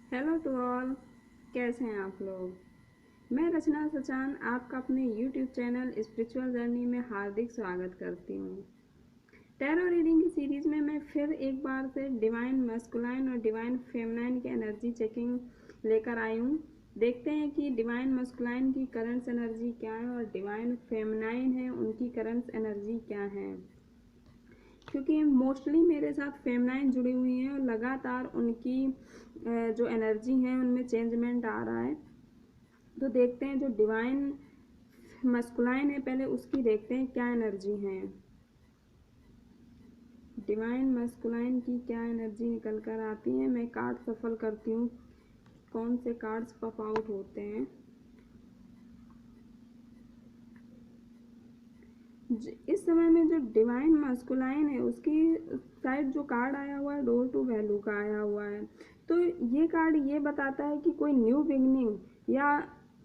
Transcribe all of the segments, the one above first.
Hello to all. कैसे हैं आप लोग। मैं रचना सचान आपका अपने यूट्यूब चैनल स्पिरिचुअल जर्नी में हार्दिक स्वागत करती हूँ। टैरो रीडिंग की सीरीज़ में मैं फिर एक बार से डिवाइन मस्कुलाइन और डिवाइन फेमिनाइन की एनर्जी चेकिंग लेकर आई हूँ। देखते हैं कि डिवाइन मस्कुलाइन की करंट्स एनर्जी क्या है और डिवाइन फेमिनाइन है उनकी करंट्स एनर्जी क्या है, क्योंकि मोस्टली मेरे साथ फेमिनाइन जुड़ी हुई हैं और लगातार उनकी जो एनर्जी है उनमें चेंजमेंट आ रहा है। तो देखते हैं जो डिवाइन मस्कुलाइन है पहले उसकी देखते हैं क्या एनर्जी है। डिवाइन मस्कुलाइन की क्या एनर्जी निकल कर आती है। मैं कार्ड सफल करती हूँ कौन से कार्ड्स पॉप आउट होते हैं। इस समय में जो डिवाइन मस्कुलाइन है उसकी साइड जो कार्ड आया हुआ है डोर टू वैल्यू का आया हुआ है। तो ये कार्ड ये बताता है कि कोई न्यू बिगनिंग या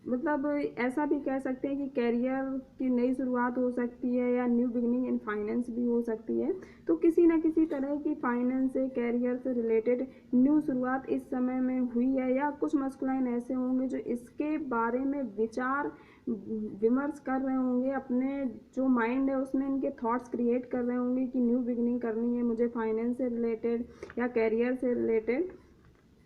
मतलब ऐसा भी कह सकते हैं कि कैरियर की नई शुरुआत हो सकती है या न्यू बिगनिंग इन फाइनेंस भी हो सकती है। तो किसी न किसी तरह की फाइनेंस से कैरियर से रिलेटेड न्यू शुरुआत इस समय में हुई है या कुछ मस्कुलाइन ऐसे होंगे जो इसके बारे में विचार विमर्श कर रहे होंगे। अपने जो माइंड है उसमें इनके थॉट्स क्रिएट कर रहे होंगे कि न्यू बिगनिंग करनी है मुझे फाइनेंस से रिलेटेड या कैरियर से रिलेटेड।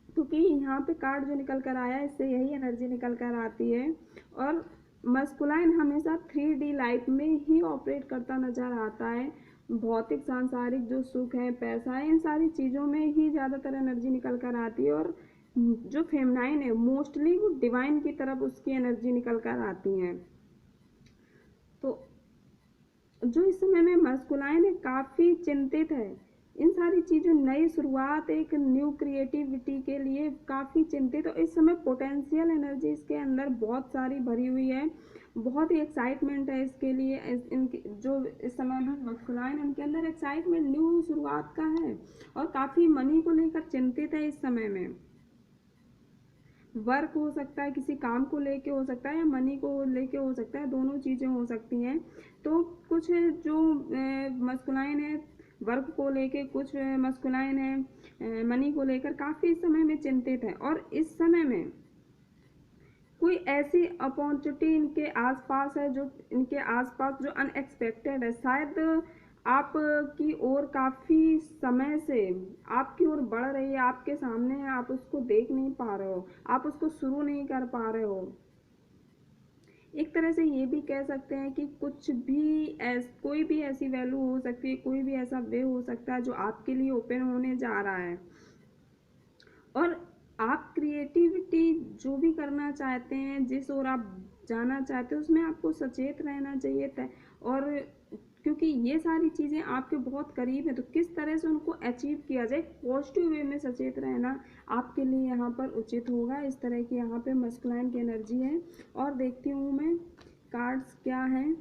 क्योंकि यहाँ पे कार्ड जो निकल कर आया है इससे यही एनर्जी निकल कर आती है। और मस्कुलाइन हमेशा 3D लाइफ में ही ऑपरेट करता नज़र आता है। भौतिक सांसारिक जो सुख है पैसा है इन सारी चीज़ों में ही ज़्यादातर एनर्जी निकल कर आती है। और जो फेमनाइन है मोस्टली वो डिवाइन की तरफ उसकी एनर्जी निकल कर आती हैं। तो जो इस समय में मस्कुलाइन है काफ़ी चिंतित है इन सारी चीज़ों नई शुरुआत एक न्यू क्रिएटिविटी के लिए काफ़ी चिंतित। और इस समय पोटेंशियल एनर्जी इसके अंदर बहुत सारी भरी हुई है। बहुत ही एक्साइटमेंट है इसके लिए। इनके जो इस समय में मस्कुलाइन इनके अंदर एक्साइटमेंट न्यू शुरुआत का है और काफ़ी मनी को लेकर चिंतित है इस समय में। वर्क हो सकता है किसी काम को लेके हो सकता है या मनी को लेके हो सकता है, दोनों चीज़ें हो सकती हैं। तो कुछ जो मस्कुलाइन है वर्क को लेके, कुछ मस्कुलाइन है मनी को लेकर काफ़ी इस समय में चिंतित है। और इस समय में कोई ऐसी अपॉर्चुनिटी इनके आसपास है जो इनके आसपास जो अनएक्सपेक्टेड है। शायद आपकी ओर काफ़ी समय से आपकी ओर बढ़ रही है, आपके सामने है, आप उसको देख नहीं पा रहे हो, आप उसको शुरू नहीं कर पा रहे हो। एक तरह से ये भी कह सकते हैं कि कुछ भी कोई भी ऐसी वैल्यू हो सकती है, कोई भी ऐसा वे हो सकता है जो आपके लिए ओपन होने जा रहा है। और आप क्रिएटिविटी जो भी करना चाहते हैं, जिस ओर आप जाना चाहते हो उसमें आपको सचेत रहना चाहिए था। और क्योंकि ये सारी चीज़ें आपके बहुत करीब हैं तो किस तरह से उनको अचीव किया जाए पॉजिटिव वे में सचेत रहना आपके लिए यहाँ पर उचित होगा। इस तरह की यहाँ पे मस्कुलाइन की एनर्जी है। और देखती हूँ मैं कार्ड्स क्या हैं।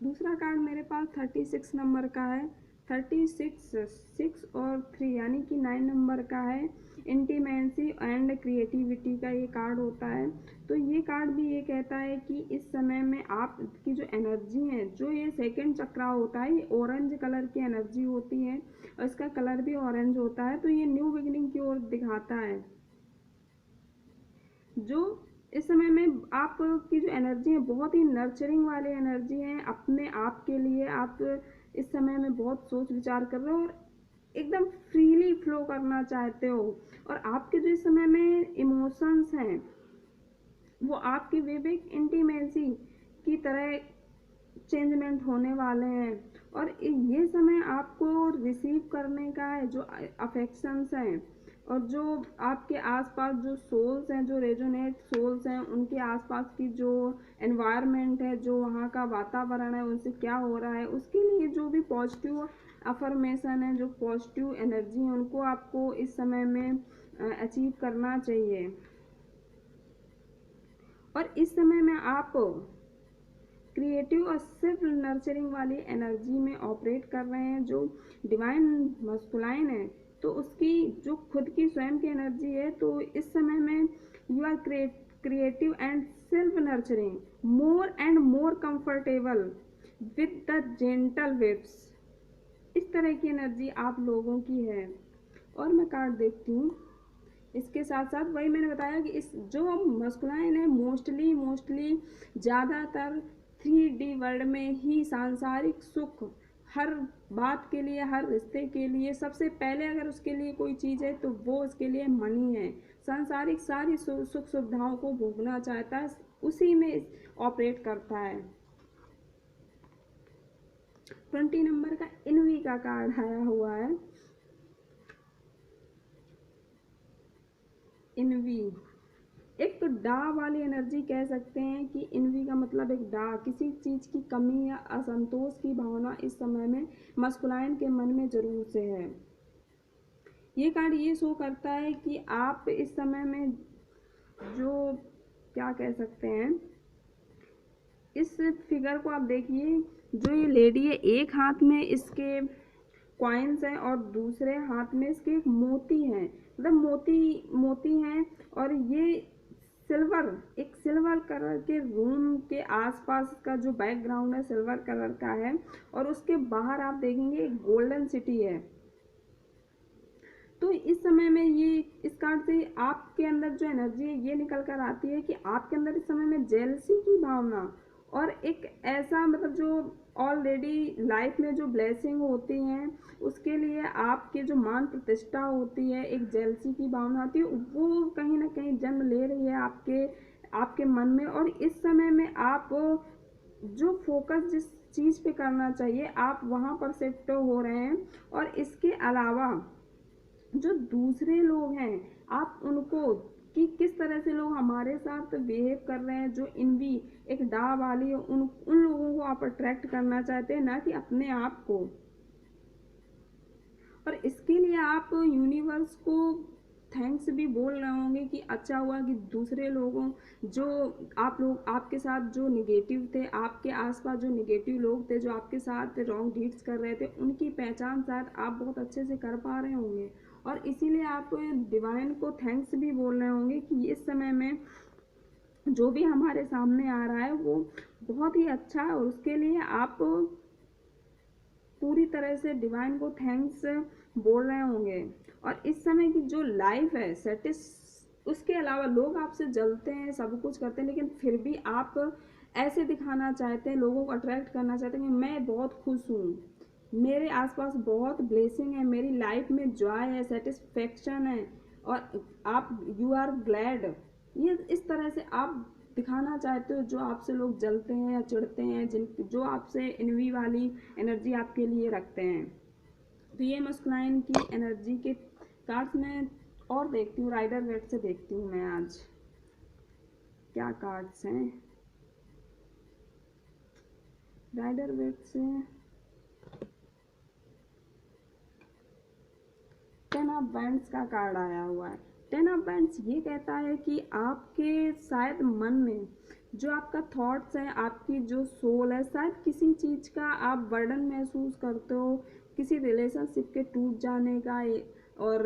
दूसरा कार्ड मेरे पास 36 नंबर का है। 36 6 और 3 यानी कि 9 नंबर का है। इंटीमेंसी एंड क्रिएटिविटी का ये कार्ड होता है। तो ये कार्ड भी ये कहता है कि इस समय में आपकी जो एनर्जी है, जो ये सेकंड चक्रा होता है, ये ऑरेंज कलर की एनर्जी होती है और इसका कलर भी ऑरेंज होता है। तो ये न्यू बिगिनिंग की ओर दिखाता है। जो इस समय में आपकी जो एनर्जी है बहुत ही नर्चरिंग वाली एनर्जी है। अपने आप के लिए आप इस समय में बहुत सोच विचार कर रहे हो और एकदम फ्रीली फ्लो करना चाहते हो। और आपके जो इस समय में इमोशंस हैं वो आपकी विवेक इंटीमेसी की तरह चेंजमेंट होने वाले हैं। और ये समय आपको रिसीव करने का है जो अफेक्शंस हैं और जो आपके आसपास जो सोल्स हैं, जो रेजोनेट सोल्स हैं, उनके आसपास की जो एनवायरनमेंट है, जो वहाँ का वातावरण है, उनसे क्या हो रहा है, उसके लिए जो भी पॉजिटिव अफर्मेशन है, जो पॉजिटिव एनर्जी है, उनको आपको इस समय में अचीव करना चाहिए। और इस समय में आप क्रिएटिव और सिर्फ नर्चरिंग वाली एनर्जी में ऑपरेट कर रहे हैं। जो डिवाइन मस्कुलाइन है तो उसकी जो खुद की स्वयं की एनर्जी है, तो इस समय में you are creative and self nurturing more and more comfortable with the gentle waves. इस तरह की एनर्जी आप लोगों की है। और मैं कार्ड देखती हूँ। इसके साथ साथ वही मैंने बताया कि इस जो मस्कुलाइन है मोस्टली ज़्यादातर 3D वर्ल्ड में ही सांसारिक सुख, हर बात के लिए, हर रिश्ते के लिए सबसे पहले अगर उसके लिए कोई चीज़ है तो वो उसके लिए मनी है। सांसारिक सारी सुख सुविधाओं को भोगना चाहता है, उसी में ऑपरेट करता है। 20 नंबर का इनवी का कार्ड आया हुआ है। इनवी एक तो डा वाली एनर्जी कह सकते हैं कि इनवी का मतलब एक डा, किसी चीज़ की कमी या असंतोष की भावना इस समय में मस्कुलाइन के मन में जरूर से है। ये कार्ड ये शो करता है कि आप इस समय में जो क्या कह सकते हैं, इस फिगर को आप देखिए, जो ये लेडी है एक हाथ में इसके कॉइन्स हैं और दूसरे हाथ में इसके मोती हैं, मतलब मोती हैं। और ये एक सिल्वर कलर के रूम के आसपास का जो बैकग्राउंड है सिल्वर कलर का है, और उसके बाहर आप देखेंगे एक गोल्डन सिटी है। तो इस समय में ये इस कार्ड से आपके अंदर जो एनर्जी है ये निकल कर आती है कि आपके अंदर इस समय में जेलसी की भावना और एक ऐसा मतलब जो ऑलरेडी लाइफ में जो ब्लेसिंग होती हैं उसके लिए आपके जो मान प्रतिष्ठा होती है, एक जेलसी की भावना होती है, वो कहीं ना कहीं जन्म ले रही है आपके मन में। और इस समय में आप जो फोकस जिस चीज़ पे करना चाहिए आप वहाँ पर शिफ्ट हो रहे हैं। और इसके अलावा जो दूसरे लोग हैं आप उनको कि किस तरह से लोग हमारे साथ बिहेव कर रहे हैं, जो इनवी एक डा वाली उन लोगों को आप अट्रैक्ट करना चाहते हैं, ना कि अपने आप को। और इसके लिए आप यूनिवर्स को थैंक्स भी बोल रहे होंगे कि अच्छा हुआ कि दूसरे लोगों जो आप लोग आपके साथ जो निगेटिव थे, आपके आसपास जो निगेटिव लोग थे जो आपके साथ रॉन्ग डीड्स कर रहे थे, उनकी पहचान शायद आप बहुत अच्छे से कर पा रहे होंगे। और इसीलिए आप डिवाइन को थैंक्स भी बोल रहे होंगे कि इस समय में जो भी हमारे सामने आ रहा है वो बहुत ही अच्छा है, और उसके लिए आप पूरी तरह से डिवाइन को थैंक्स बोल रहे होंगे। और इस समय की जो लाइफ है उसके अलावा लोग आपसे जलते हैं, सब कुछ करते हैं, लेकिन फिर भी आप ऐसे दिखाना चाहते हैं, लोगों को अट्रैक्ट करना चाहते हैं कि मैं बहुत खुश हूँ, मेरे आसपास बहुत ब्लेसिंग है, मेरी लाइफ में जॉय है, सेटिस्फेक्शन है, और आप यू आर ग्लैड। ये इस तरह से आप दिखाना चाहते हो, जो आपसे लोग जलते हैं या चिढ़ते हैं, जो आपसे इनवी वाली एनर्जी आपके लिए रखते हैं। तो ये मस्कुलाइन की एनर्जी के कार्ड्स में और देखती हूँ, राइडर वेट से देखती हूँ मैं आज क्या कार्ड्स हैं। राइडर वेट से 10 ऑफ बैंड्स का कार्ड आया हुआ है। 10 ऑफ बैंड्स ये कहता है कि आपके शायद मन में जो आपका थॉट्स है, आपकी जो सोल है, शायद किसी चीज़ का आप बर्डन महसूस करते हो, किसी रिलेशनशिप के टूट जाने का, और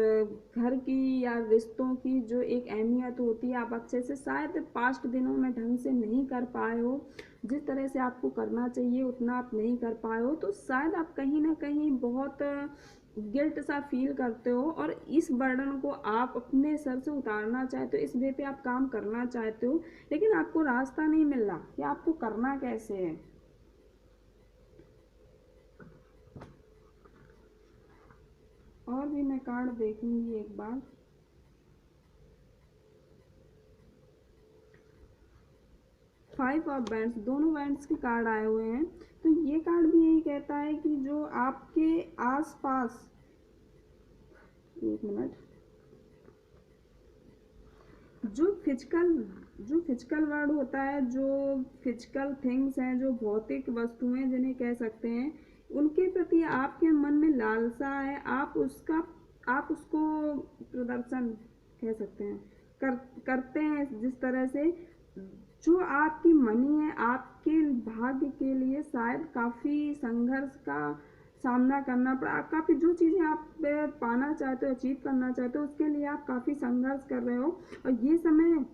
घर की या रिश्तों की जो एक अहमियत होती है आप अच्छे से शायद पास्ट दिनों में ढंग से नहीं कर पाए हो, जिस तरह से आपको करना चाहिए उतना आप नहीं कर पाए हो। तो शायद आप कहीं ना कहीं बहुत गिल्ट सा फील करते हो, और इस बर्डन को आप अपने सर से उतारना चाहते हो, इस वे पे आप काम करना चाहते हो, लेकिन आपको रास्ता नहीं मिल रहा कि आपको करना कैसे है। और भी मैं कार्ड देखूंगी एक बार। फाइव ऑफ बैंड्स, दोनों बैंड्स के कार्ड आए हुए हैं। तो ये कार्ड भी यही कहता है कि जो आपके आसपास, एक मिनट, जो फिजिकल वर्ड होता है, जो फिजिकल थिंग्स हैं, जो भौतिक वस्तुएं जिन्हें कह सकते हैं, उनके प्रति आपके मन में लालसा है, आप उसको प्रदर्शन कह सकते हैं करते हैं, जिस तरह से जो आपकी मनी है, आपके भाग्य के लिए शायद काफ़ी संघर्ष का सामना करना पड़ा। काफ़ी जो चीज़ें आप पाना चाहते हो, अचीव करना चाहते हो, उसके लिए आप काफ़ी संघर्ष कर रहे हो। और ये समय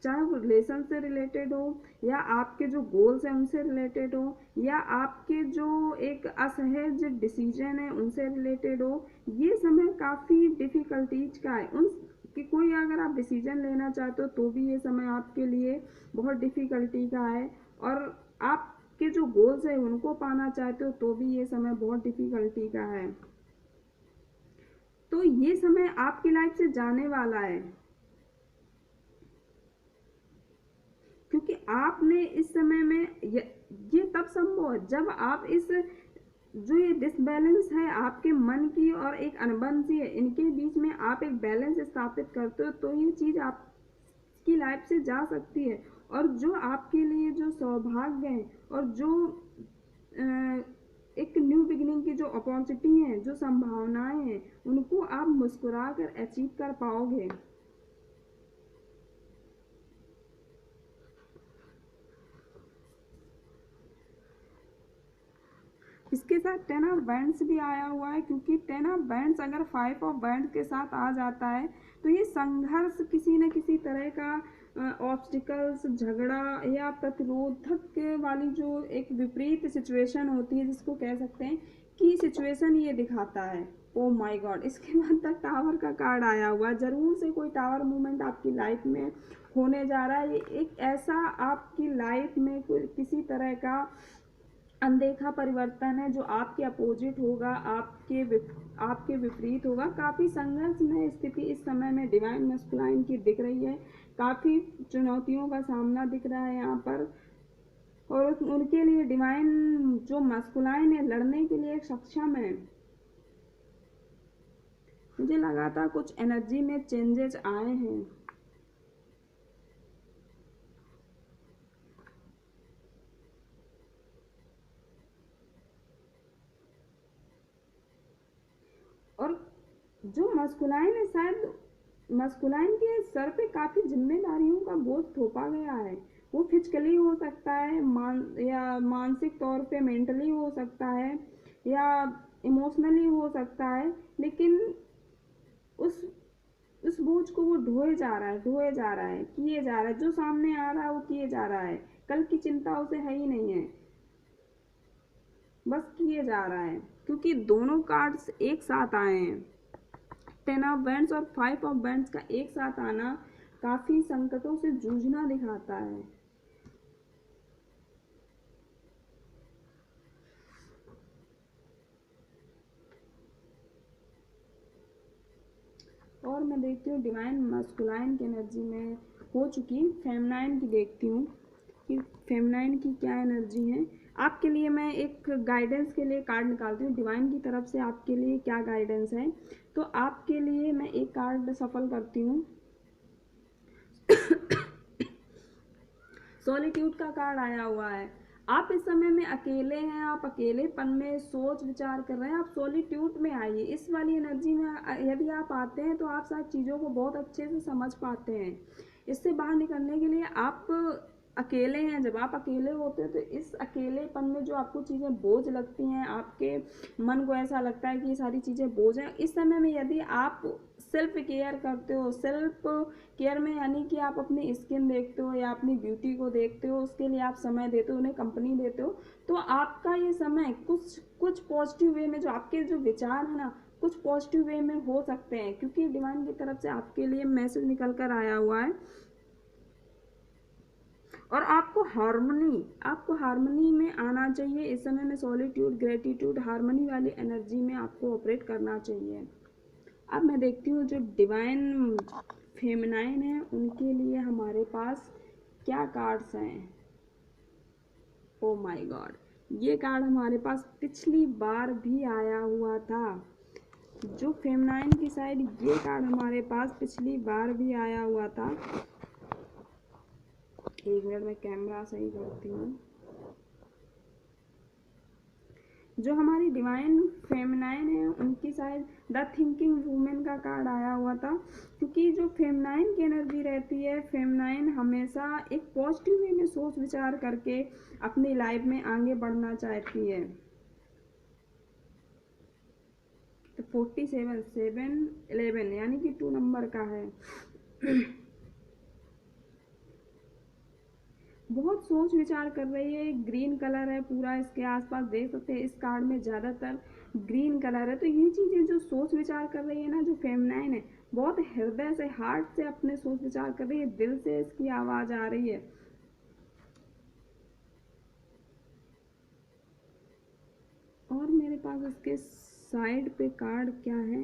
चाहे वो रिलेशन से रिलेटेड हो या आपके जो गोल्स हैं उनसे रिलेटेड हो या आपके जो एक असहज डिसीजन है उनसे रिलेटेड हो, ये समय काफ़ी डिफ़िकल्टीज का है। उन कि कोई अगर आप डिसीजन लेना चाहते हो तो भी ये समय आपके लिए बहुत डिफ़िकल्टी का है, और आपके जो गोल्स है उनको पाना चाहते हो तो भी ये समय बहुत डिफ़िकल्टी का है। तो ये समय आपकी लाइफ से जाने वाला है, क्योंकि आपने इस समय में ये तब संभव है जब आप इस जो ये डिसबैलेंस है आपके मन की और एक अनबन सी है, इनके बीच में आप एक बैलेंस स्थापित करते हो तो ये चीज़ आपकी लाइफ से जा सकती है। और जो आपके लिए जो सौभाग्य है और जो एक न्यू बिगिनिंग की जो अपॉर्चुनिटी है, जो संभावनाएं हैं, उनको आप मुस्कुरा कर अचीव कर पाओगे। इसके साथ 10 ऑफ बैंड्स भी आया हुआ है, क्योंकि 10 ऑफ बैंड्स अगर 5 ऑफ बैंड्स के साथ आ जाता है तो ये संघर्ष किसी न किसी तरह का ऑब्स्टिकल्स, झगड़ा या प्रतिरोधक वाली जो एक विपरीत सिचुएशन होती है, जिसको कह सकते हैं कि सिचुएशन ये दिखाता है। ओ माय गॉड, इसके बाद तक टावर का कार्ड आया हुआ, जरूर से कोई टावर मूवमेंट आपकी लाइफ में होने जा रहा है। ये एक ऐसा आपकी लाइफ में कोई किसी तरह का अनदेखा परिवर्तन है जो आपके अपोजिट होगा, आपके विपरीत होगा। काफ़ी संघर्षमय स्थिति इस समय में डिवाइन मस्कुलाइन की दिख रही है, काफ़ी चुनौतियों का सामना दिख रहा है यहाँ पर, और उनके लिए डिवाइन जो मस्कुलाइन है लड़ने के लिए सक्षम है। मुझे लगातार कुछ एनर्जी में चेंजेस आए हैं। और जो मस्कुलाइन है, शायद मस्कुलाइन के सर पे काफ़ी जिम्मेदारियों का बोझ थोपा गया है। वो फिजिकली हो सकता है, या मानसिक तौर पे मेंटली हो सकता है, या इमोशनली हो सकता है, लेकिन उस उस बोझ को वो ढोए जा रहा है, किए जा रहा है। जो सामने आ रहा है वो किए जा रहा है, कल की चिंता उसे है ही नहीं है, बस किए जा रहा है। क्योंकि दोनों कार्ड्स एक साथ आए हैं, 10 ऑफ बैंड्स और 5 ऑफ बैंड्स का एक साथ आना काफ़ी संकटों से जूझना दिखाता है। और मैं देखती हूँ डिवाइन मस्कुलाइन की एनर्जी में हो चुकी, फेमनाइन की देखती हूँ कि फेमनाइन की क्या एनर्जी है आपके लिए। मैं एक गाइडेंस के लिए कार्ड निकालती हूँ, डिवाइन की तरफ से आपके लिए क्या गाइडेंस है। तो आपके लिए मैं एक कार्ड सफल करती हूँ। सॉलिट्यूड का कार्ड आया हुआ है। आप इस समय में अकेले हैं, आप अकेलेपन में सोच विचार कर रहे हैं, आप सॉलिट्यूड में आइए। इस वाली एनर्जी में यदि आप आते हैं तो आप सारी चीज़ों को बहुत अच्छे से समझ पाते हैं। इससे बाहर निकलने के लिए आप अकेले हैं, जब आप अकेले होते हैं तो इस अकेलेपन में जो आपको चीज़ें बोझ लगती हैं, आपके मन को ऐसा लगता है कि ये सारी चीज़ें बोझ हैं, इस समय में यदि आप सेल्फ केयर करते हो, सेल्फ केयर में यानी कि आप अपनी स्किन देखते हो या अपनी ब्यूटी को देखते हो, उसके लिए आप समय देते हो, उन्हें कंपनी देते हो, तो आपका ये समय कुछ कुछ पॉजिटिव वे में, जो आपके जो विचार है ना, कुछ पॉजिटिव वे में हो सकते हैं, क्योंकि डिवाइन की तरफ से आपके लिए मैसेज निकल कर आया हुआ है। और आपको हार्मनी में आना चाहिए इस समय में। सॉलिट्यूड, ग्रेटिट्यूड, हार्मनी वाली एनर्जी में आपको ऑपरेट करना चाहिए। अब मैं देखती हूँ जो डिवाइन फेमिनाइन है उनके लिए हमारे पास क्या कार्ड्स हैं। ओ माय गॉड, ये कार्ड हमारे पास पिछली बार भी आया हुआ था। जो फेमिनाइन की साइड ये कार्ड हमारे पास पिछली बार भी आया हुआ था। एक मिनट में कैमरा सही करती हूँ। जो हमारी डिवाइन फेमिनाइन है उनकी साइड द थिंकिंग वुमेन का कार्ड आया हुआ था, क्योंकि जो फेमिनाइन की एनर्जी रहती है, फेमिनाइन हमेशा एक पॉजिटिव वे में सोच विचार करके अपनी लाइफ में आगे बढ़ना चाहती है। तो 47 7 11 यानी कि 2 नंबर का है। बहुत सोच विचार कर रही है। ग्रीन कलर है पूरा, इसके आसपास देख सकते हैं इस कार्ड में ज़्यादातर ग्रीन कलर है। तो ये चीज़ें जो सोच विचार कर रही है ना, जो फेमिनाइन है, बहुत हृदय से, हार्ट से अपने सोच विचार कर रही है, दिल से इसकी आवाज़ आ रही है। और मेरे पास इसके साइड पे कार्ड क्या है,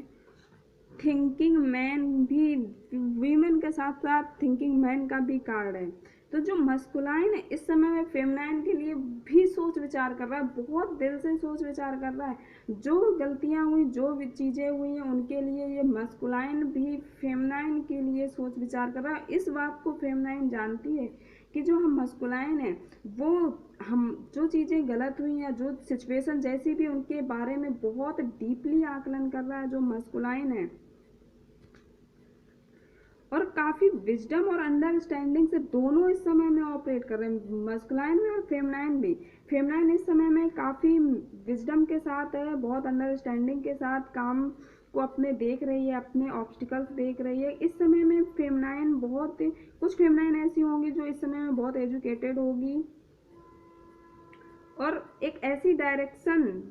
थिंकिंग मैन भी, वीमेन के साथ साथ थिंकिंग मैन का भी कार्ड है। तो जो मस्कुलाइन है इस समय में फेमिनाइन के लिए भी सोच विचार कर रहा है, बहुत दिल से सोच विचार कर रहा है। जो गलतियां हुई, जो भी चीज़ें हुई हैं उनके लिए ये मस्कुलाइन भी फेमिनाइन के लिए सोच विचार कर रहा है। इस बात को फेमिनाइन जानती है कि जो हम मस्कुलाइन है वो, हम जो चीज़ें गलत हुई या जो सिचुएशन जैसी भी, उनके बारे में बहुत डीपली आकलन कर रहा है जो मस्कुलाइन है। और काफ़ी विजडम और अंडरस्टैंडिंग से दोनों इस समय में ऑपरेट कर रहे हैं, मस्कुलाइन भी और फेमिनाइन भी। फेमिनाइन इस समय में काफ़ी विजडम के साथ है, बहुत अंडरस्टैंडिंग के साथ काम को अपने देख रही है, अपने ऑब्स्टिकल्स देख रही है। इस समय में फेमिनाइन बहुत, कुछ फेमिनाइन ऐसी होंगी जो इस समय में बहुत एजुकेटेड होगी और एक ऐसी डायरेक्शन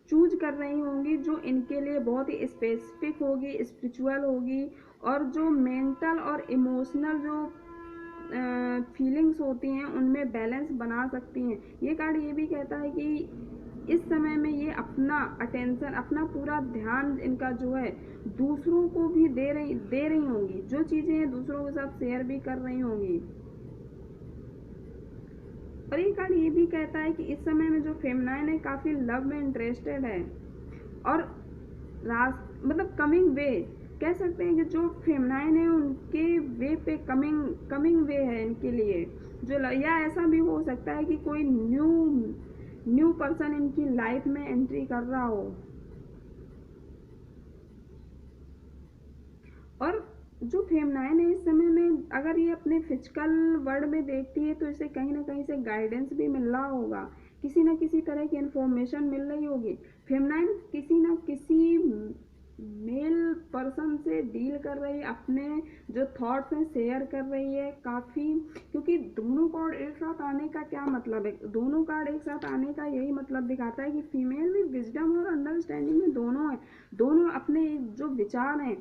चूज कर रही होंगी जो इनके लिए बहुत ही स्पेसिफिक होगी, स्पिरिचुअल होगी, और जो मेंटल और इमोशनल जो फीलिंग्स होती हैं उनमें बैलेंस बना सकती हैं। ये कार्ड ये भी कहता है कि इस समय में ये अपना अटेंशन, अपना पूरा ध्यान इनका जो है दूसरों को भी दे रही होंगी, जो चीज़ें दूसरों के साथ शेयर भी कर रही होंगी। और ये कार्ड ये भी कहता है कि इस समय में जो फेमिनाइन है काफ़ी लव में इंटरेस्टेड है, और मतलब कमिंग वे कह सकते हैं कि जो फेमिनाइन है उनके वे पे कमिंग वे है इनके लिए, जो या ऐसा भी हो सकता है कि कोई न्यू पर्सन इनकी लाइफ में एंट्री कर रहा हो। और जो फेमिनाइन है इस समय में अगर ये अपने फिजिकल वर्ल्ड में देखती है तो इसे कहीं ना कहीं से गाइडेंस भी मिल रहा होगा, किसी न किसी तरह की इन्फॉर्मेशन मिल रही होगी। फेमिनाइन किसी न किसी मेल पर्सन से डील कर रही है, अपने जो थॉट्स हैं शेयर कर रही है काफ़ी, क्योंकि दोनों कार्ड एक साथ आने का क्या मतलब है, दोनों कार्ड एक साथ आने का यही मतलब दिखाता है कि फीमेल भी विजडम और अंडरस्टैंडिंग में दोनों है, दोनों अपने जो विचार हैं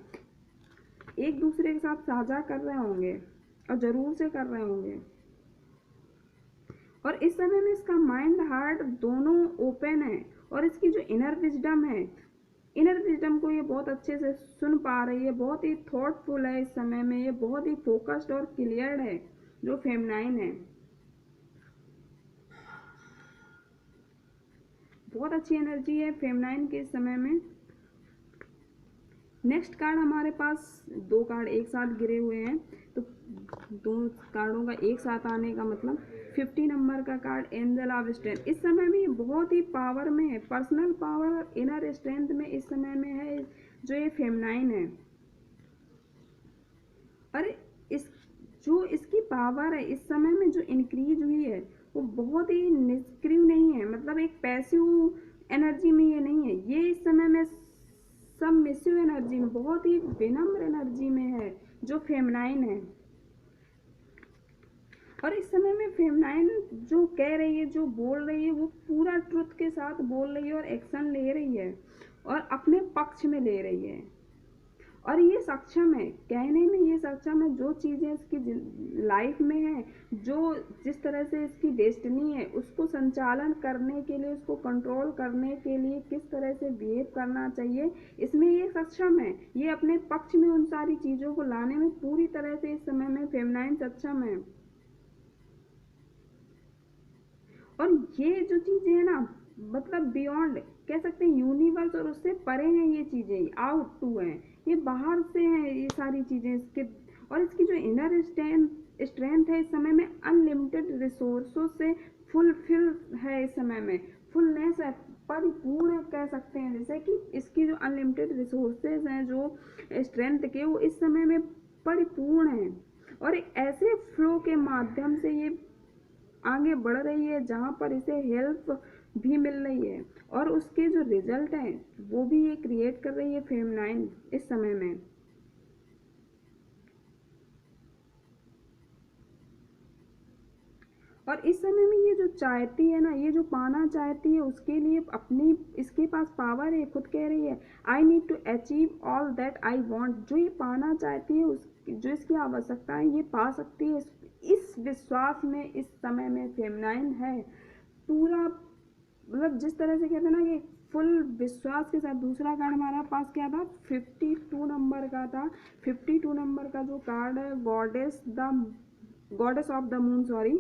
एक दूसरे के साथ साझा कर रहे होंगे और ज़रूर से कर रहे होंगे। और इस समय में इसका माइंड हार्ट दोनों ओपन है, और इसकी जो इनर विजडम है, इनर विजडम को ये बहुत अच्छे से सुन पा रही है, बहुत ही थॉटफुल है इस समय में, ये बहुत ही फोकस्ड और क्लियर है जो फेमिनाइन है। बहुत अच्छी एनर्जी है फेमिनाइन के इस समय में। नेक्स्ट कार्ड हमारे पास, दो कार्ड एक साथ गिरे हुए हैं, तो दो कार्डों का एक साथ आने का मतलब 50 नंबर का कार्ड, एंजल ऑफ स्ट्रेंथ। इस समय में बहुत ही पावर में है, पर्सनल पावर, इनर स्ट्रेंथ में इस समय में है जो ये फेमिनाइन है। और जो इसकी पावर है इस समय में जो इंक्रीज हुई है वो बहुत ही निष्क्रिय नहीं है, मतलब एक पैसिव एनर्जी में ये नहीं है, ये इस समय में सबमिसिव एनर्जी में, बहुत ही विनम्र एनर्जी में है जो फेमिनाइन है। और इस समय में फेमिनाइन जो कह रही है, जो बोल रही है, वो पूरा ट्रुथ के साथ बोल रही है और एक्शन ले रही है और अपने पक्ष में ले रही है। और ये सक्षम है, कहने में ये सक्षम है, जो चीज़ें इसकी लाइफ में है, जो जिस तरह से इसकी डेस्टिनी है उसको संचालन करने के लिए, उसको कंट्रोल करने के लिए किस तरह से बिहेव करना चाहिए, इसमें ये सक्षम है। ये अपने पक्ष में उन सारी चीज़ों को लाने में पूरी तरह से इस समय में फेमिनाइन सक्षम है। और ये जो चीज़ें हैं ना, मतलब बियॉन्ड कह सकते हैं, यूनिवर्स और उससे परे हैं ये चीज़ें, आउट टू हैं, ये बाहर से हैं ये सारी चीज़ें इसके। और इसकी जो इनर स्ट्रेंथ है इस समय में अनलिमिटेड रिसोर्सों से फुलफिल है, इस समय में फुलनेस है, परिपूर्ण कह सकते हैं, जैसे कि इसकी जो अनलिमिटेड रिसोर्सेज हैं जो स्ट्रेंथ के, वो इस समय में परिपूर्ण हैं। और एक ऐसे फ्लो के माध्यम से ये आगे बढ़ रही है जहाँ पर इसे हेल्प भी मिल रही है, और उसके जो रिजल्ट हैं वो भी ये क्रिएट कर रही है फेमिनाइन इस समय में। और इस समय में ये जो चाहती है ना, ये जो पाना चाहती है, उसके लिए अपनी इसके पास पावर है। खुद कह रही है I need to achieve all that I want. जो ये पाना चाहती है, उस जो इसकी आवश्यकता है, ये पा सकती है। इस विश्वास में इस समय में फेमिनाइन है पूरा। मतलब जिस तरह से कहते हैं ना कि फुल विश्वास के साथ। दूसरा कार्ड हमारा पास क्या था, 52 नंबर का था। 52 नंबर का जो कार्ड है, goddess of the moon, sorry.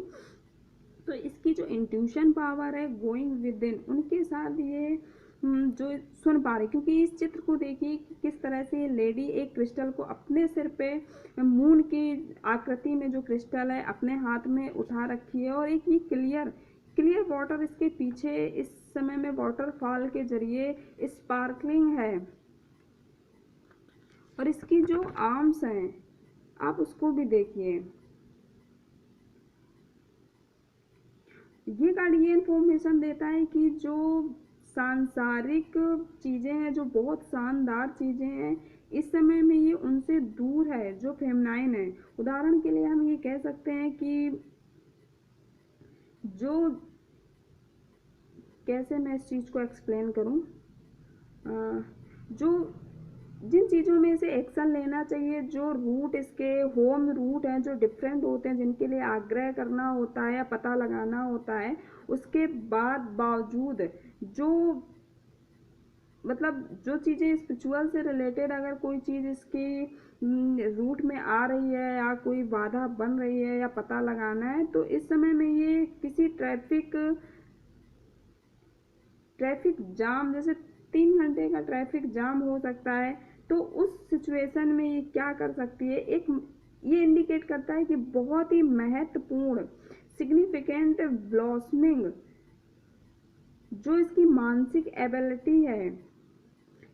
तो इसकी जो इंट्यूशन पावर है, गोइंग विद इन, उनके साथ ये जो सुन पा रही, क्योंकि इस चित्र को देखिए किस तरह से लेडी एक क्रिस्टल को अपने सिर पे मून की आकृति में जो क्रिस्टल है अपने हाथ में उठा रखी है। और एक ये क्लियर वाटर इसके पीछे इस समय में वाटरफॉल के जरिए स्पार्कलिंग है। और इसकी जो आर्म्स हैं, आप उसको भी देखिए। ये कार्ड ये इन्फॉर्मेशन देता है कि जो सांसारिक चीज़ें हैं, जो बहुत शानदार चीज़ें हैं, इस समय में ये उनसे दूर है, जो फेमिनाइन है। उदाहरण के लिए हम ये कह सकते हैं कि जो, कैसे मैं इस चीज़ को एक्सप्लेन करूं, जो जिन चीज़ों में से एक्शन लेना चाहिए, जो रूट इसके होम रूट हैं, जो डिफरेंट होते हैं, जिनके लिए आग्रह करना होता है या पता लगाना होता है, उसके बावजूद जो मतलब जो चीज़ें स्पिरिचुअल से रिलेटेड अगर कोई चीज़ इसकी रूट में आ रही है या कोई बाधा बन रही है या पता लगाना है, तो इस समय में ये किसी ट्रैफिक जाम, जैसे 3 घंटे का ट्रैफिक जाम हो सकता है, तो उस सिचुएशन में ये क्या कर सकती है, ये इंडिकेट करता है कि बहुत ही महत्वपूर्ण सिग्निफिकेंट ब्लॉसमिंग जो इसकी मानसिक एबिलिटी है,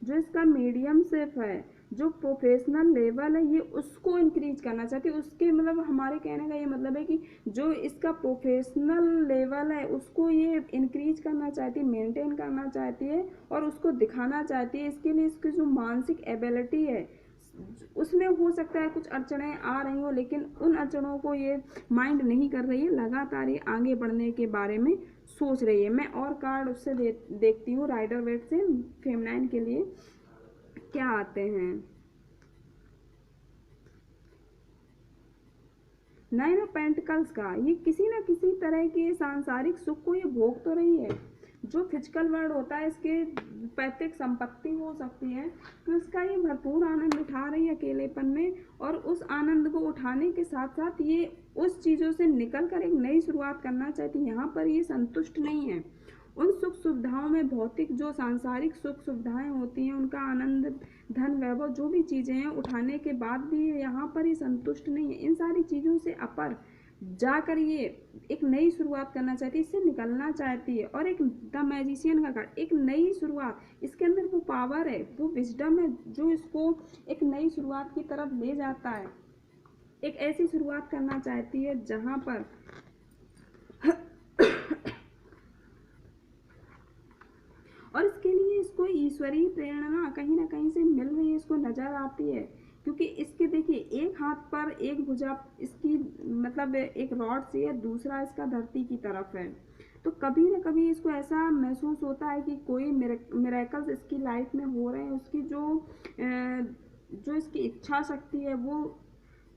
जो इसका मीडियमशिप है, जो प्रोफेशनल लेवल है, ये उसको इंक्रीज करना चाहती है। उसके मतलब हमारे कहने का ये मतलब है कि जो इसका प्रोफेशनल लेवल है उसको ये इंक्रीज करना चाहती है, मेंटेन करना चाहती है और उसको दिखाना चाहती है। इसके लिए इसकी जो मानसिक एबिलिटी है उसमें हो सकता है कुछ अड़चनें आ रही हो, लेकिन उन अड़चनों को ये माइंड नहीं कर रही है, लगातार ये आगे बढ़ने के बारे में सोच रही है। मैं और कार्ड उससे देखती हूँ राइडर वेट से फेमिनाइन के लिए क्या आते हैं। 9 ऑफ पेंटिकल्स का, ये किसी ना किसी तरह के सांसारिक सुख को ये भोग तो रही है। जो फिजिकल वर्ड होता है, इसके पैतृक संपत्ति हो सकती है, तो इसका ये भरपूर आनंद उठा रही है अकेलेपन में। और उस आनंद को उठाने के साथ साथ ये उस चीज़ों से निकल कर एक नई शुरुआत करना चाहती है। यहाँ पर ये संतुष्ट नहीं है उन सुख सुविधाओं में। भौतिक जो सांसारिक सुख सुविधाएं होती हैं, उनका आनंद, धन, वैभव, जो भी चीज़ें हैं उठाने के बाद भी यहाँ पर ये संतुष्ट नहीं है। इन सारी चीज़ों से अपर जाकर ये एक नई शुरुआत करना चाहती है, इससे निकलना चाहती है। और एक द मैजिशियन का कार्ड, एक नई शुरुआत, इसके अंदर वो पावर है, वो विजडम है जो इसको एक नई शुरुआत की तरफ ले जाता है। एक ऐसी शुरुआत करना चाहती है जहाँ पर और इसके लिए इसको ईश्वरीय प्रेरणा कहीं ना कहीं से मिल रही है, इसको नजर आती है। क्योंकि इसके देखिए एक हाथ पर एक भुजा इसकी मतलब एक रॉड सी है, दूसरा इसका धरती की तरफ है। तो कभी ना कभी इसको ऐसा महसूस होता है कि कोई मिरेकल्स इसकी लाइफ में हो रहे हैं। उसकी जो इसकी इच्छा शक्ति है, वो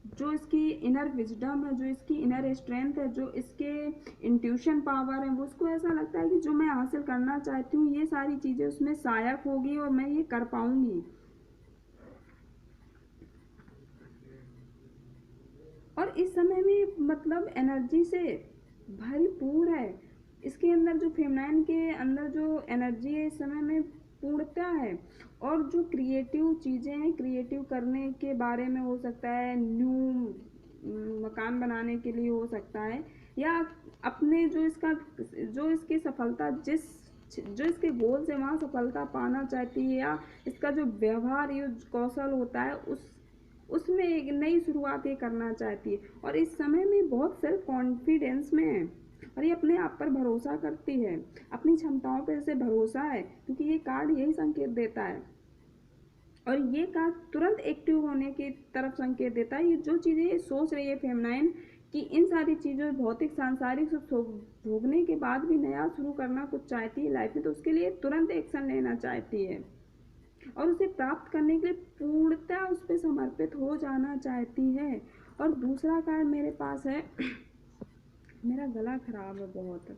जो इसकी इनर विजडम है, जो इसकी इनर स्ट्रेंथ है, जो इसके इंट्यूशन पावर है, वो उसको ऐसा लगता है कि जो मैं हासिल करना चाहती हूँ ये सारी चीज़ें उसमें सहायक होगी और मैं ये कर पाऊंगी। और इस समय में मतलब एनर्जी से भरपूर है। इसके अंदर जो फेमिनाइन के अंदर जो एनर्जी है इस समय में पूर्णता है। और जो क्रिएटिव चीज़ें हैं, क्रिएटिव करने के बारे में हो सकता है, न्यू मकान बनाने के लिए हो सकता है, या अपने जो इसकी सफलता जो इसके गोल से वहाँ सफलता पाना चाहती है, या इसका जो व्यवहार या कौशल होता है उसमें एक नई शुरुआत ये करना चाहती है। और इस समय में बहुत सेल्फ कॉन्फिडेंस में है और ये अपने आप पर भरोसा करती है, अपनी क्षमताओं पर इसे भरोसा है, क्योंकि ये कार्ड यही संकेत देता है। और ये कार्ड तुरंत एक्टिव होने की तरफ संकेत देता है। ये जो चीज़ें सोच रही है फेमिनाइन कि इन सारी चीज़ों भौतिक सांसारिक सुख भोगने के बाद भी नया शुरू करना कुछ चाहती है लाइफ में, तो उसके लिए तुरंत एक्शन लेना चाहती है और उसे प्राप्त करने के लिए पूर्णतः उस पर समर्पित हो जाना चाहती है। और दूसरा कार्ड मेरे पास है, मेरा गला खराब है बहुत,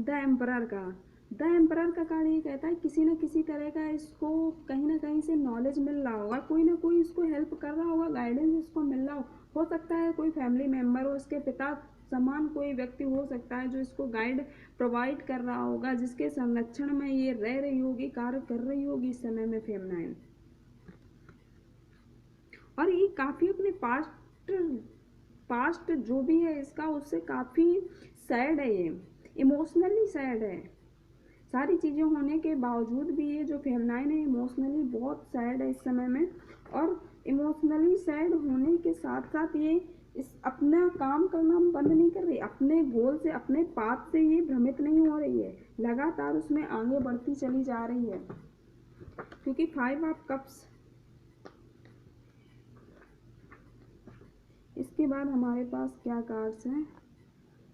द एम्परर का। द एम्परर का कार्ड ये कहता है किसी न किसी तरह का इसको कहीं ना कहीं से नॉलेज मिल रहा होगा, कोई ना कोई इसको हेल्प कर रहा होगा, गाइडेंस इसको मिल रहा हो सकता है कोई फैमिली मेम्बर हो, इसके पिता समान कोई व्यक्ति हो सकता है जो इसको गाइड प्रोवाइड कर रहा होगा, जिसके संरक्षण में ये रह रही होगी, कार्य कर रही होगी इस समय में फेमनाइन। और ये काफ़ी अपने पास्ट जो भी है इसका उससे काफ़ी सैड है, ये इमोशनली सैड है। सारी चीज़ें होने के बावजूद भी ये जो फेमनाइन है इमोशनली बहुत सैड है इस समय में। और इमोशनली सैड होने के साथ साथ ये इस अपना काम करना बंद नहीं कर रही, अपने गोल से अपने पाथ से ये भ्रमित नहीं हो रही है, लगातार उसमें आगे बढ़ती चली जा रही है। क्योंकि 5 ऑफ कप्स, इसके बाद हमारे पास क्या कार्ड्स हैं,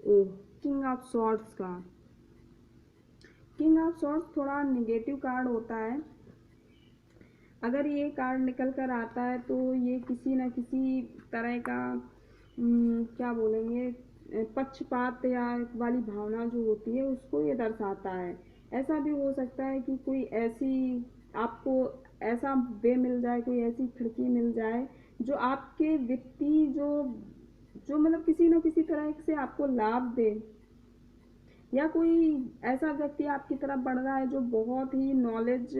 ओह किंग ऑफ सॉर्ड्स का। किंग ऑफ सॉर्ड्स थोड़ा नेगेटिव कार्ड होता है, अगर ये कार्ड निकल कर आता है तो ये किसी न किसी तरह का क्या बोलेंगे पक्षपात या वाली भावना जो होती है उसको ये दर्शाता है। ऐसा भी हो सकता है कि कोई ऐसी आपको ऐसा वे मिल जाए, कोई ऐसी खिड़की मिल जाए जो आपके वित्तीय जो मतलब किसी न किसी तरह से आपको लाभ दे, या कोई ऐसा व्यक्ति आपकी तरफ बढ़ रहा है जो बहुत ही नॉलेज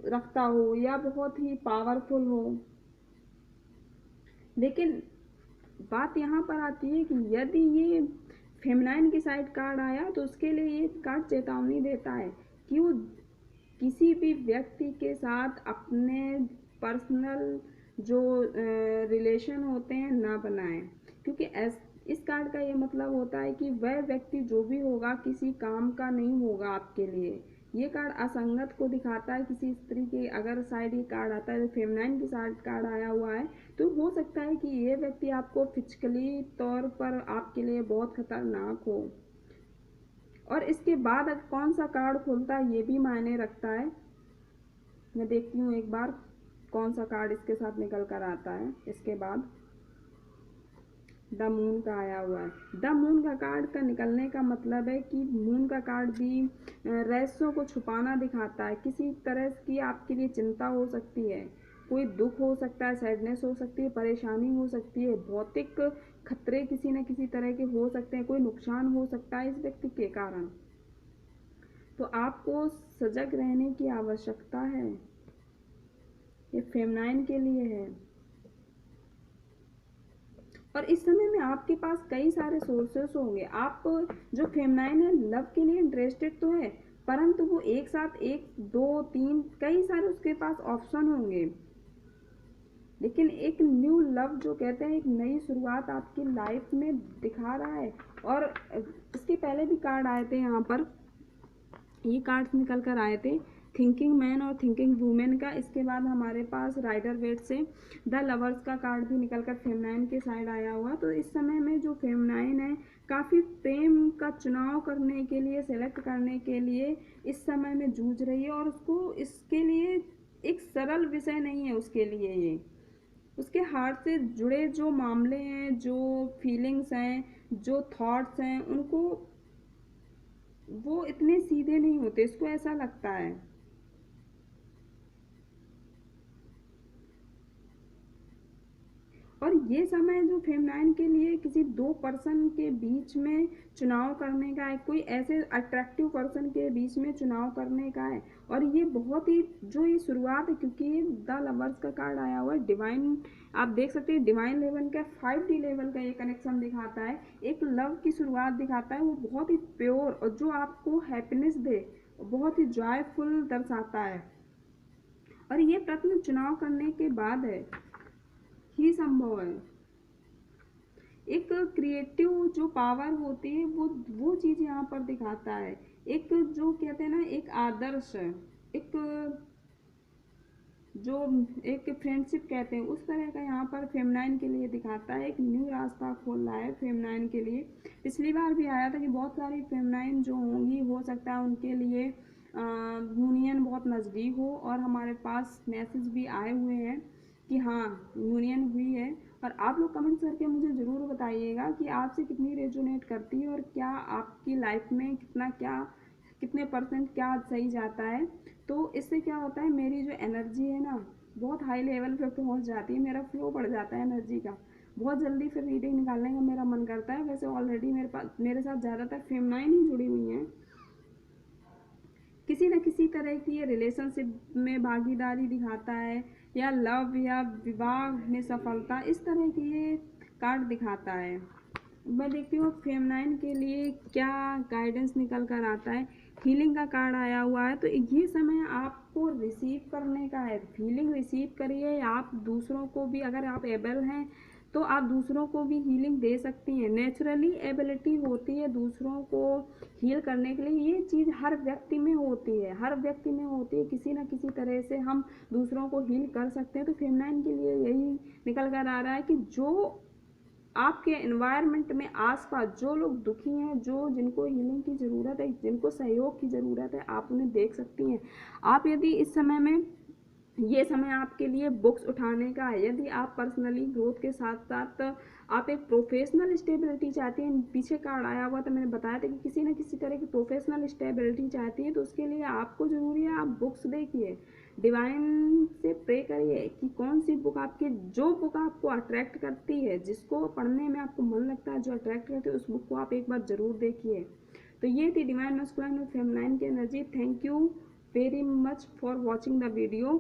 रखता हो या बहुत ही पावरफुल हो। लेकिन बात यहाँ पर आती है कि यदि ये फेमिनाइन की साइड कार्ड आया तो उसके लिए ये कार्ड चेतावनी देता है कि वो किसी भी व्यक्ति के साथ अपने पर्सनल जो रिलेशन होते हैं ना बनाएं, क्योंकि इस कार्ड का ये मतलब होता है कि वह व्यक्ति जो भी होगा किसी काम का नहीं होगा आपके लिए। ये कार्ड असंगत को दिखाता है किसी स्त्री के, अगर साइड ये कार्ड आता है, फेमिनाइन की साइड कार्ड आया हुआ है तो हो सकता है कि ये व्यक्ति आपको फिजिकली तौर पर आपके लिए बहुत खतरनाक हो। और इसके बाद कौन सा कार्ड खुलता है ये भी मायने रखता है। मैं देखती हूँ एक बार कौन सा कार्ड इसके साथ निकल कर आता है। इसके बाद द मून का आया हुआ है। द मून का कार्ड का निकलने का मतलब है कि मून का कार्ड भी रहस्यों को छुपाना दिखाता है। किसी तरह की आपके लिए चिंता हो सकती है, कोई दुख हो सकता है, सैडनेस हो सकती है, परेशानी हो सकती है, भौतिक खतरे किसी न किसी तरह के हो सकते हैं, कोई नुकसान हो सकता है इस व्यक्ति के कारण। तो आपको सजग रहने की आवश्यकता है, ये फेमिनाइन के लिए है। और इस समय में आपके पास कई सारे सोर्सेस होंगे। आप जो फेमिनाइन है लव के लिए इंटरेस्टेड तो है, परंतु वो एक साथ 1 2 3 कई सारे उसके पास ऑप्शन होंगे। लेकिन एक न्यू लव जो कहते हैं एक नई शुरुआत आपकी लाइफ में दिखा रहा है। और इसके पहले भी कार्ड आए थे यहाँ पर, ये कार्ड्स निकल कर आए थे थिंकिंग मैन और थिंकिंग वुमेन का। इसके बाद हमारे पास राइडर वेट से द लवर्स का कार्ड भी निकल कर फेमिनाइन के साइड आया हुआ। तो इस समय में जो फेमिनाइन है काफ़ी प्रेम का चुनाव करने के लिए, सेलेक्ट करने के लिए इस समय में जूझ रही है। और उसको इसके लिए एक सरल विषय नहीं है उसके लिए, ये उसके हार्ट से जुड़े जो मामले हैं, जो फीलिंग्स हैं, जो थॉट्स हैं, उनको वो इतने सीधे नहीं होते, इसको ऐसा लगता है। और ये समय जो फेमिनाइन के लिए किसी 2 पर्सन के बीच में चुनाव करने का है, कोई ऐसे अट्रैक्टिव पर्सन के बीच में चुनाव करने का है। और ये बहुत ही जो ये शुरुआत है, क्योंकि ये द लवर्स का कार्ड आया हुआ है, डिवाइन आप देख सकते हैं डिवाइन लेवल का 5D लेवल का ये कनेक्शन दिखाता है, एक लव की शुरुआत दिखाता है, वो बहुत ही प्योर और जो आपको हैप्पीनेस दे, बहुत ही जॉयफुल दर्शाता है। और ये प्रश्न चुनाव करने के बाद है ही संभव है। एक क्रिएटिव जो पावर होती है वो चीज़ यहाँ पर दिखाता है। एक जो कहते हैं ना एक आदर्श, एक जो एक फ्रेंडशिप कहते हैं उस तरह का यहाँ पर फेमिनाइन के लिए दिखाता है। एक न्यू रास्ता खोल रहा है फेमिनाइन के लिए। पिछली बार भी आया था कि बहुत सारी फेमिनाइन जो होंगी हो सकता है उनके लिए यूनियन बहुत नज़दीक हो, और हमारे पास मैसेज भी आए हुए हैं कि हाँ यूनियन हुई है। और आप लोग कमेंट करके मुझे ज़रूर बताइएगा कि आपसे कितनी रेजोनेट करती है और क्या आपकी लाइफ में कितने परसेंट क्या सही जाता है। तो इससे क्या होता है, मेरी जो एनर्जी है ना बहुत हाई लेवल पे पहुंच जाती है, मेरा फ्लो बढ़ जाता है एनर्जी का, बहुत जल्दी फिर रीडिंग निकालने का मेरा मन करता है। वैसे ऑलरेडी मेरे साथ ज़्यादातर फेमिनाइन ही जुड़ी हुई हैं, किसी न किसी तरह की ये रिलेशनशिप में भागीदारी दिखाता है, या लव या विवाह में सफलता, इस तरह की ये कार्ड दिखाता है। मैं देखती हूँ फेमिनाइन के लिए क्या गाइडेंस निकल कर आता है। हीलिंग का कार्ड आया हुआ है, तो ये समय आपको रिसीव करने का है, हीलिंग रिसीव करिए। आप दूसरों को भी, अगर आप एबल हैं तो आप दूसरों को भी हीलिंग दे सकती हैं। नेचुरली एबिलिटी होती है दूसरों को हील करने के लिए, ये चीज़ हर व्यक्ति में होती है, हर व्यक्ति में होती है, किसी न किसी तरह से हम दूसरों को हील कर सकते हैं। तो फेमिनाइन के लिए यही निकल कर आ रहा है कि जो आपके एनवायरनमेंट में आसपास जो लोग दुखी हैं, जो जिनको हीलिंग की ज़रूरत है, जिनको सहयोग की ज़रूरत है, आप उन्हें देख सकती हैं। आप यदि इस समय में, ये समय आपके लिए बुक्स उठाने का है, यदि आप पर्सनली ग्रोथ के साथ साथ आप एक प्रोफेशनल स्टेबिलिटी चाहती हैं, पीछे कार्ड आया हुआ था मैंने बताया था कि किसी न किसी तरह की प्रोफेशनल स्टेबिलिटी चाहती हैं, तो उसके लिए आपको ज़रूरी है आप बुक्स देखिए, डिवाइन से प्रे करिए कि कौन सी बुक आपकी, जो बुक आपको अट्रैक्ट करती है, जिसको पढ़ने में आपको मन लगता है, जो अट्रैक्ट करती है, उस बुक को आप एक बार ज़रूर देखिए। तो ये थी डिवाइन मस्कुलाइन और फेमिनाइन की energy. Thank you very much for watching the video.